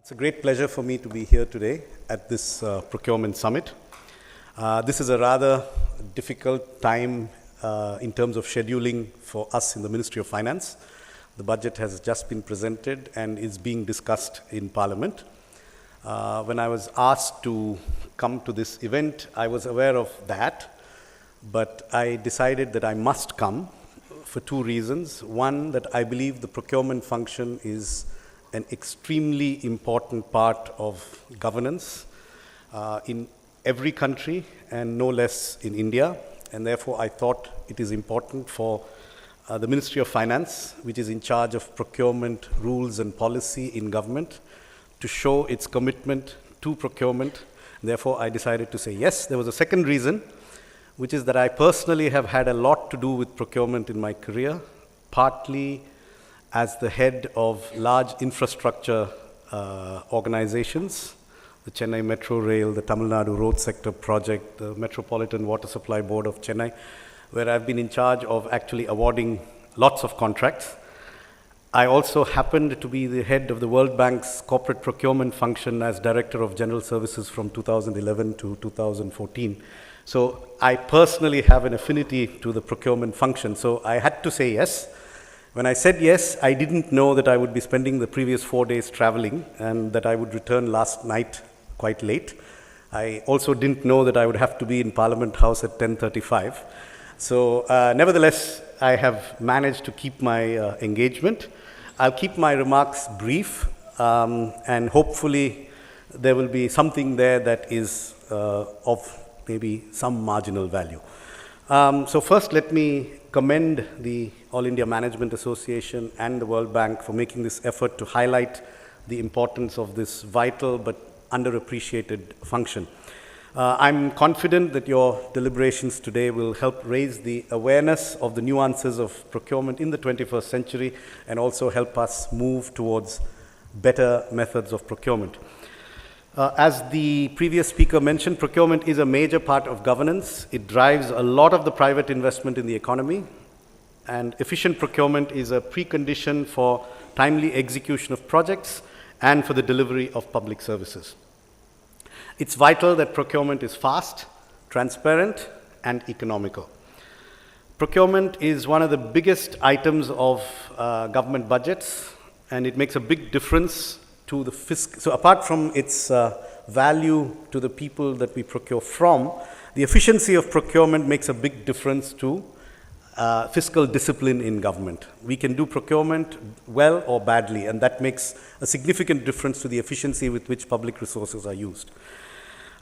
It's a great pleasure for me to be here today at this procurement summit. This is a rather difficult time in terms of scheduling for us in the Ministry of Finance. The budget has just been presented and is being discussed in Parliament. When I was asked to come to this event, I was aware of that, but I decided that I must come for two reasons. One, that I believe the procurement function is an extremely important part of governance in every country and no less in India. And therefore, I thought it is important for the Ministry of Finance, which is in charge of procurement rules and policy in government, to show its commitment to procurement. Therefore, I decided to say yes. There was a second reason, which is that I personally have had a lot to do with procurement in my career, partly as the head of large infrastructure organizations, the Chennai Metro Rail, the Tamil Nadu Road Sector Project, the Metropolitan Water Supply Board of Chennai, where I've been in charge of actually awarding lots of contracts. I also happened to be the head of the World Bank's corporate procurement function as Director of General Services from 2011 to 2014. So I personally have an affinity to the procurement function. So I had to say yes. When I said yes, I didn't know that I would be spending the previous 4 days traveling and that I would return last night quite late. I also didn't know that I would have to be in Parliament House at 10:35. So nevertheless, I have managed to keep my engagement. I'll keep my remarks brief and hopefully there will be something there that is of maybe some marginal value. So first, let me commend the All India Management Association and the World Bank for making this effort to highlight the importance of this vital but underappreciated function. I'm confident that your deliberations today will help raise the awareness of the nuances of procurement in the 21st century and also help us move towards better methods of procurement. As the previous speaker mentioned, procurement is a major part of governance. It drives a lot of the private investment in the economy, and efficient procurement is a precondition for timely execution of projects and for the delivery of public services. It's vital that procurement is fast, transparent, and economical. Procurement is one of the biggest items of government budgets, and it makes a big difference to the fiscal. So apart from its value to the people that we procure from, the efficiency of procurement makes a big difference to fiscal discipline in government. We can do procurement well or badly, and that makes a significant difference to the efficiency with which public resources are used.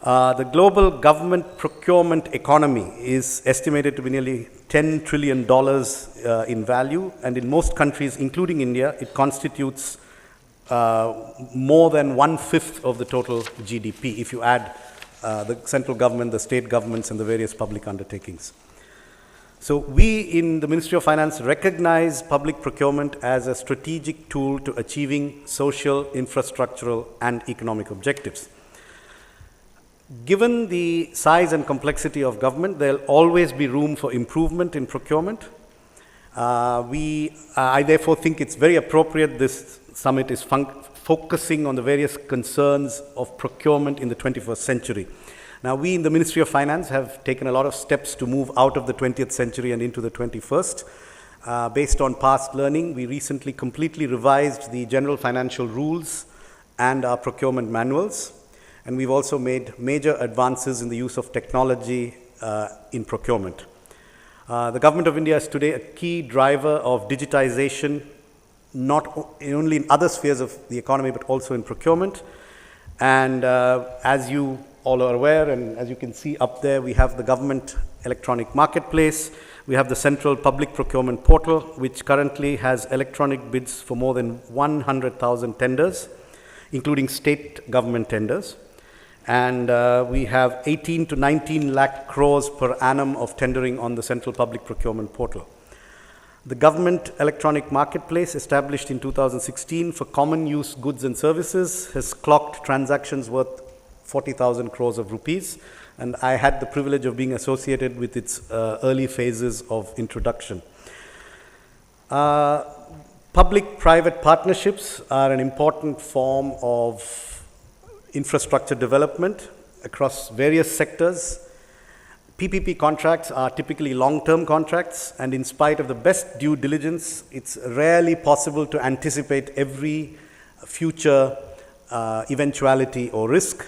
The global government procurement economy is estimated to be nearly $10 trillion in value, and in most countries, including India, it constitutes more than 1/5 of the total GDP if you add the central government, the state governments, and the various public undertakings. So we in the Ministry of Finance recognize public procurement as a strategic tool to achieving social, infrastructural, and economic objectives. Given the size and complexity of government, there will always be room for improvement in procurement. I therefore think it's very appropriate this summit is focusing on the various concerns of procurement in the 21st century. Now, we in the Ministry of Finance have taken a lot of steps to move out of the 20th century and into the 21st. Based on past learning, we recently completely revised the general financial rules and our procurement manuals, and we've also made major advances in the use of technology in procurement. The Government of India is today a key driver of digitization, not only in other spheres of the economy, but also in procurement. And as you all are aware, and as you can see up there, we have the government electronic marketplace. We have the central public procurement portal, which currently has electronic bids for more than 100,000 tenders, including state government tenders. And we have 18 to 19 lakh crores per annum of tendering on the central public procurement portal. The government electronic marketplace, established in 2016 for common use goods and services, has clocked transactions worth 40,000 crores of rupees, and I had the privilege of being associated with its early phases of introduction. Public-private partnerships are an important form of infrastructure development across various sectors. PPP contracts are typically long-term contracts, and in spite of the best due diligence, it's rarely possible to anticipate every future eventuality or risk.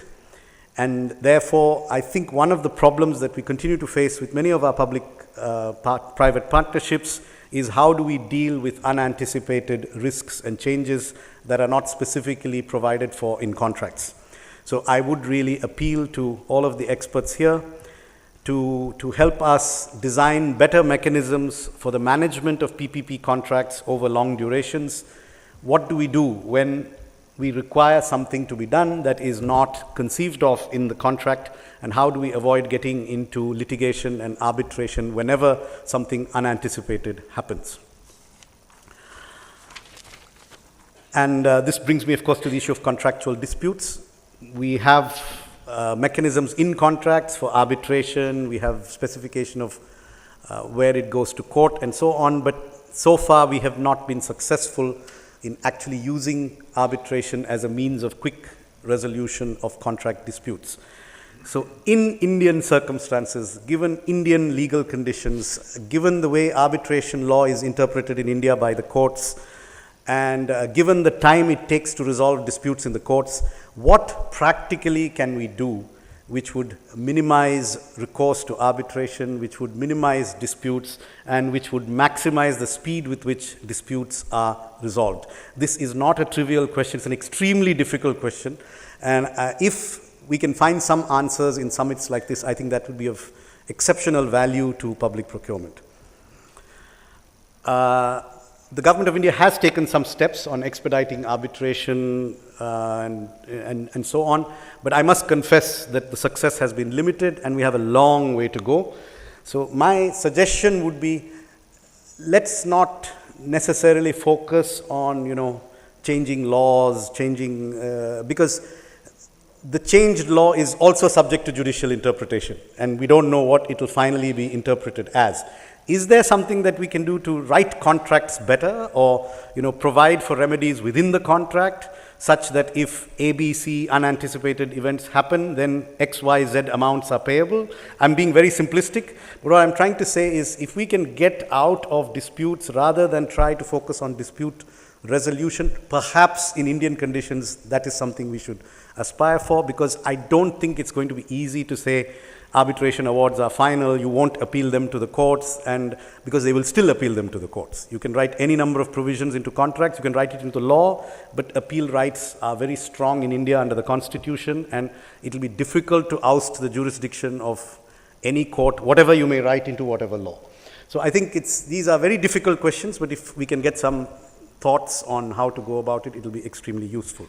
And therefore, I think one of the problems that we continue to face with many of our public-private partnerships is how do we deal with unanticipated risks and changes that are not specifically provided for in contracts. So I would really appeal to all of the experts here to help us design better mechanisms for the management of PPP contracts over long durations. What do we do when we require something to be done that is not conceived of in the contract, and how do we avoid getting into litigation and arbitration whenever something unanticipated happens? And this brings me, of course, to the issue of contractual disputes. We have mechanisms in contracts for arbitration. We have specification of where it goes to court and so on, but so far we have not been successful in actually using arbitration as a means of quick resolution of contract disputes. So in Indian circumstances, given Indian legal conditions, given the way arbitration law is interpreted in India by the courts, and given the time it takes to resolve disputes in the courts, what practically can we do which would minimize recourse to arbitration, which would minimize disputes, and which would maximize the speed with which disputes are resolved? This is not a trivial question. It's an extremely difficult question. And if we can find some answers in summits like this, I think that would be of exceptional value to public procurement. The government of India has taken some steps on expediting arbitration and so on, but I must confess that the success has been limited and we have a long way to go. So my suggestion would be, let's not necessarily focus on, changing laws, because the changed law is also subject to judicial interpretation, and we don't know what it will finally be interpreted as. Is there something that we can do to write contracts better, or provide for remedies within the contract such that if A, B, C unanticipated events happen, then X, Y, Z amounts are payable? I'm being very simplistic, but what I'm trying to say is if we can get out of disputes rather than try to focus on dispute resolution, perhaps in Indian conditions that is something we should aspire for, because I don't think it's going to be easy to say arbitration awards are final, you won't appeal them to the courts, and because they will still appeal them to the courts. You can write any number of provisions into contracts, you can write it into law, but appeal rights are very strong in India under the Constitution, and it will be difficult to oust the jurisdiction of any court, whatever you may write into whatever law. So I think these are very difficult questions, but if we can get some thoughts on how to go about it, it will be extremely useful.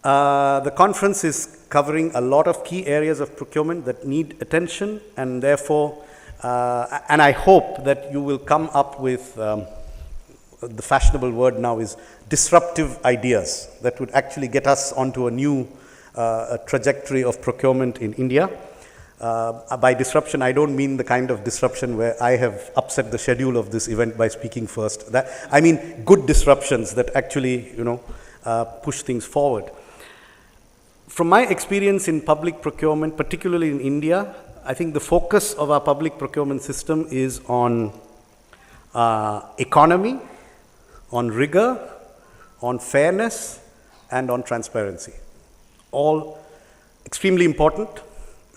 The conference is covering a lot of key areas of procurement that need attention, and therefore, and I hope that you will come up with, the fashionable word now is disruptive ideas that would actually get us onto a new trajectory of procurement in India. By disruption, I don't mean the kind of disruption where I have upset the schedule of this event by speaking first. I mean good disruptions that actually, push things forward. From my experience in public procurement, particularly in India, I think the focus of our public procurement system is on economy, on rigor, on fairness, and on transparency. All extremely important.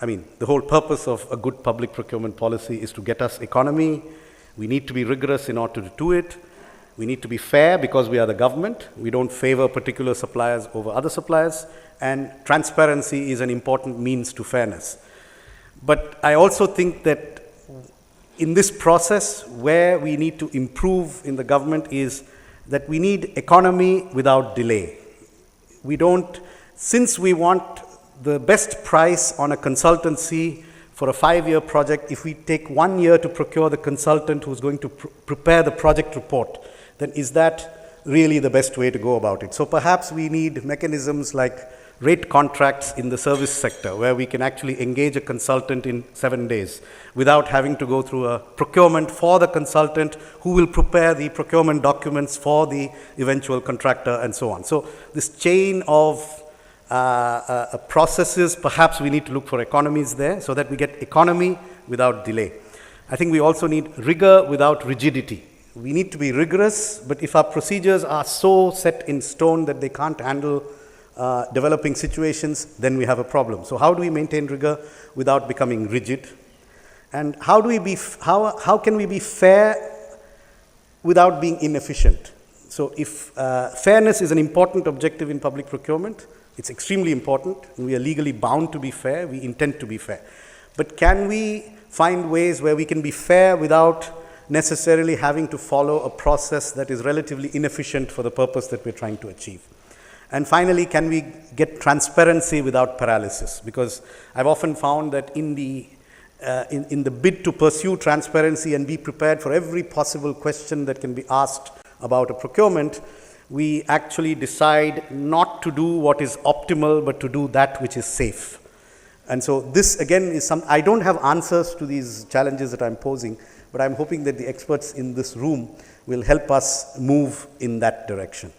I mean, the whole purpose of a good public procurement policy is to get us economy. We need to be rigorous in order to do it. We need to be fair because we are the government. We don't favor particular suppliers over other suppliers. And transparency is an important means to fairness. But I also think that in this process, where we need to improve in the government is that we need economy without delay. Since we want the best price on a consultancy for a 5-year project, if we take 1 year to procure the consultant who's going to prepare the project report, then is that really the best way to go about it? So perhaps we need mechanisms like rate contracts in the service sector, where we can actually engage a consultant in 7 days without having to go through a procurement for the consultant who will prepare the procurement documents for the eventual contractor and so on. So this chain of processes, perhaps we need to look for economies there so that we get economy without delay. I think we also need rigor without rigidity. We need to be rigorous, but if our procedures are so set in stone that they can't handle developing situations, then we have a problem. So how do we maintain rigor without becoming rigid? And how can we be fair without being inefficient? So if fairness is an important objective in public procurement, it's extremely important, and we are legally bound to be fair, we intend to be fair. But can we find ways where we can be fair without necessarily having to follow a process that is relatively inefficient for the purpose that we're trying to achieve? And finally, can we get transparency without paralysis? Because I've often found that in the bid to pursue transparency and be prepared for every possible question that can be asked about a procurement, we actually decide not to do what is optimal, but to do that which is safe. And so this, again, is I don't have answers to these challenges that I'm posing, but I'm hoping that the experts in this room will help us move in that direction.